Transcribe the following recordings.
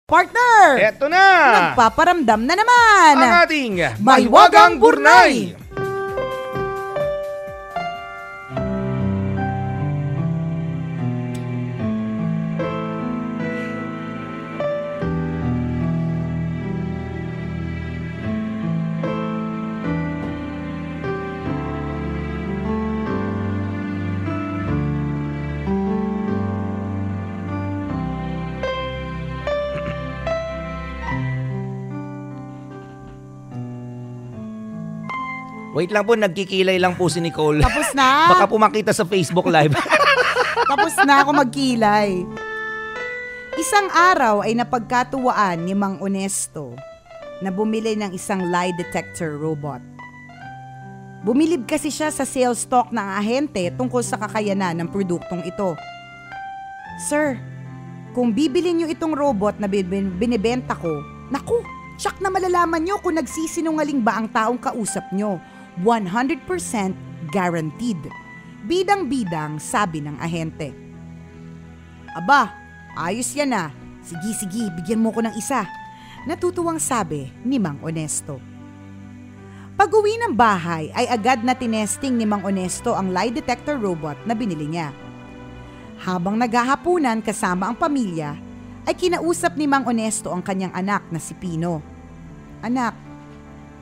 Partner! Eto na! Nagpaparamdam na naman! Ang ating Maywagang Burnay! Wait lang po, nagkikilay lang po si Nicole. Tapos na? Baka po makita sa Facebook Live. Tapos na ako magkilay. Isang araw ay napagkatuwaan ni Mang Onesto na bumili ng isang lie detector robot. Bumilib kasi siya sa sales talk ng ahente tungkol sa kakayanan ng produktong ito. Sir, kung bibili niyo itong robot na binibenta ko, naku, tsak na malalaman niyo kung nagsisinungaling ba ang taong kausap niyo. 100% guaranteed. Bidang-bidang sabi ng ahente. Aba, ayos yan ah. Sige, bigyan mo ko ng isa. Natutuwang sabi ni Mang Onesto. Pag-uwi ng bahay ay agad na tinesting ni Mang Onesto ang lie detector robot na binili niya. Habang naghahapunan kasama ang pamilya, ay kinausap ni Mang Onesto ang kanyang anak na si Pino. Anak,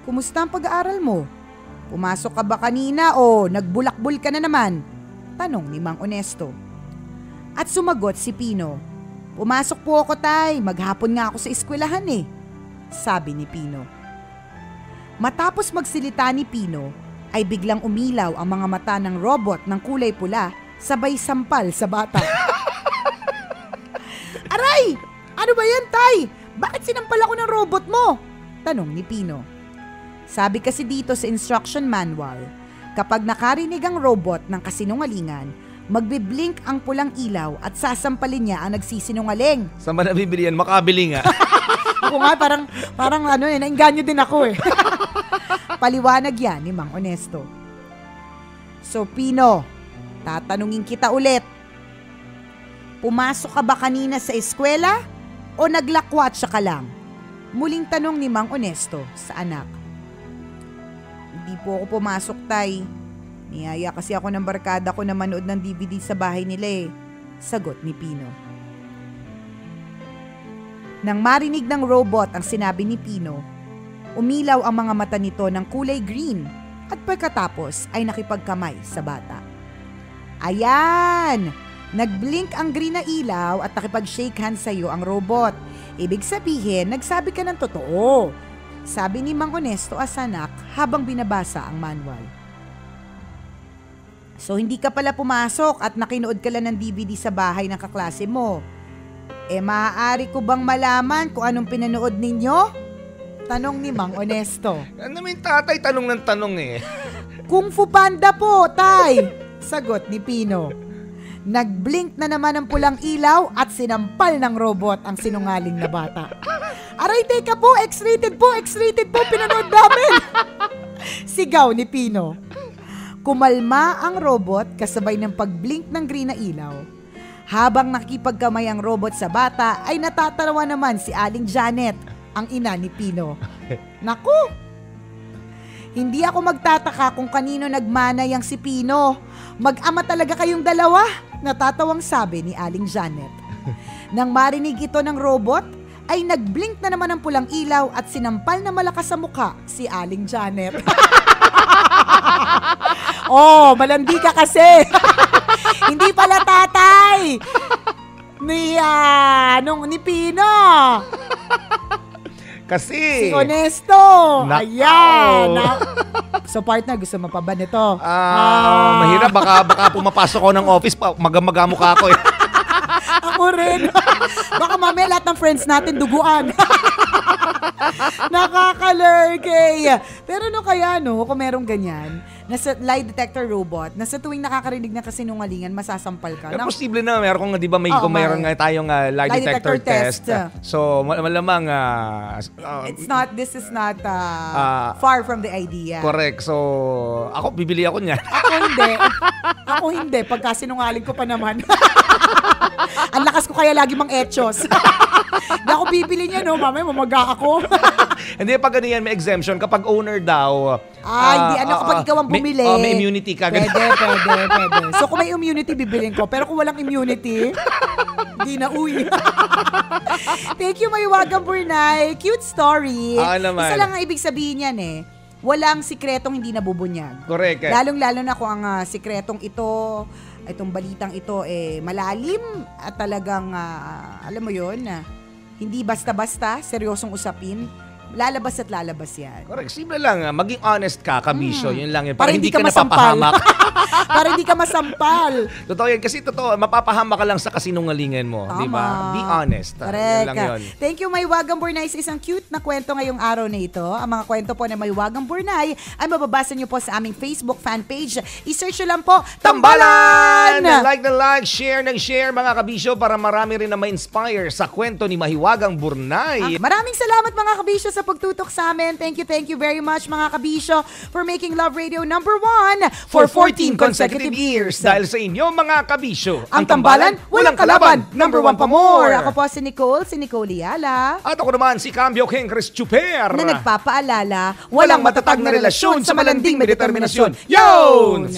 kumusta ang pag-aaral mo? Pumasok ka ba kanina o nagbulakbul ka na naman? Tanong ni Mang Onesto. At sumagot si Pino. Pumasok po ako tay, maghapon nga ako sa eskwelahan eh. Sabi ni Pino. Matapos magsilita ni Pino, ay biglang umilaw ang mga mata ng robot ng kulay pula sabay sampal sa bata. Aray! Ano ba yan tay? Bakit sinampal ako ng robot mo? Tanong ni Pino. Sabi kasi dito sa instruction manual, kapag nakarinig ang robot ng kasinungalingan, magbiblink ang pulang ilaw at sasampalin niya ang nagsisinungaling. Saan ba nabibili yan? Makabili nga. Ako nga, parang nainganyo din ako eh. Paliwanag yan ni Mang Onesto. So Pino, tatanungin kita ulit. Pumasok ka ba kanina sa eskwela o naglakwatsa ka lang? Muling tanong ni Mang Onesto sa anak. Hindi po ako pumasok, tay. Niyaya kasi ako ng barkada ko na manood ng DVD sa bahay nila eh. Sagot ni Pino. Nang marinig ng robot ang sinabi ni Pino, umilaw ang mga mata nito ng kulay green at pagkatapos ay nakipagkamay sa bata. Ayan! Nagblink ang green na ilaw at nakipag-shake hands sa'yo ang robot. Ibig sabihin, nagsabi ka ng totoo. Sabi ni Mang Onesto as anak habang binabasa ang manual. So hindi ka pala pumasok at nakinood ka lang ng DVD sa bahay ng kaklase mo. Maaari ko bang malaman kung anong pinanood ninyo? Tanong ni Mang Onesto. Ano naman tatay, tanong ng tanong eh. Kung Fu Panda po, tay! Sagot ni Pino. Nagblink na naman ang pulang ilaw at sinampal ng robot ang sinungaling na bata. Aray, teka po, X-rated po, pinanood namin. Sigaw ni Pino. Kumalma ang robot kasabay ng pagblink ng green na ilaw. Habang nakipagkamay ang robot sa bata, ay natatanawa naman si Aling Janet, ang ina ni Pino. Naku! Hindi ako magtataka kung kanino nagmanay ang si Pino. Mag-ama talaga kayong dalawa, natatawang sabi ni Aling Janet. Nang marinig ito ng robot, ay nagblink na naman ang pulang ilaw at sinampal na malakas sa mukha si Aling Janet. Oh, malandi ka kasi. Hindi pala tatay. Ni Pino. Kasi Si Onesto. Ayan. So partner, gusto mo pa ba nito? Mahirap. Baka pumapasok ko ng office, magamukha ako eh. Ako rin. Baka mamaya lahat ng friends natin duguan. Nakakalurkey. Pero kaya kung merong ganyan, nasa lie detector robot, na sa tuwing nakakarinig ng kasinungalingan, masasampal ka. Posible na, meron nga, di ba, kung mayroon nga tayong lie detector test. So, malamang, this is not far from the idea. Correct. So, ako, bibili ako niyan. Ako hindi. Pagka sinungaling ko pa naman. Ang lakas ko kaya lagi mang etchos. Hindi ako bibili niya, no? Mamaya mamaga ako. Hindi, pag ganyan, may exemption. Kapag owner daw, hindi. Kapag ikaw ang bumili. May immunity ka. Pwede. So, kung may immunity, bibilin ko. Pero kung walang immunity, hindi na uwi. Thank you, Maywagang Burnay. Cute story. Isa lang ang ibig sabihin yan eh. Walang sikretong hindi nabubunyag. Correct. Lalong-lalo na kung ang sikretong itong balitang ito malalim at talagang, alam mo yun, hindi basta-basta, seryosong usapin. Lalabas at lalabas yan. Correct. Simple lang. Maging honest ka, kabisyo. Yun lang yun. Para hindi ka napapahamak. Para hindi ka masampal. Totoo yan. Kasi totoo, mapapahamak ka lang sa kasinungalingan mo. Di ba? Be honest. Correct. Yun lang yun. Thank you, Maywagang Burnay. Isang cute na kwento ngayong araw na ito. Ang mga kwento po na Maywagang Burnay ay mababasa nyo po sa aming Facebook fan page. I-search nyo lang po, Tambalan! Like, share mga kabisyo para marami rin na ma-inspire sa kwento ni Mahiwagang Burnay. Maraming salamat mga kabisyo sa pagtutok sa amin. Thank you very much mga kabisyo for making Love Radio number 1 for 14 consecutive years. Dahil sa inyo mga kabisyo, ang Tambalan, walang kalaban, number 1 pa more. Ako po si Nicole Yala. At ako naman si Cambio King Chris Chuper. Na nagpapaalala, walang matatag na relasyon sa malanding may determinasyon. Yun!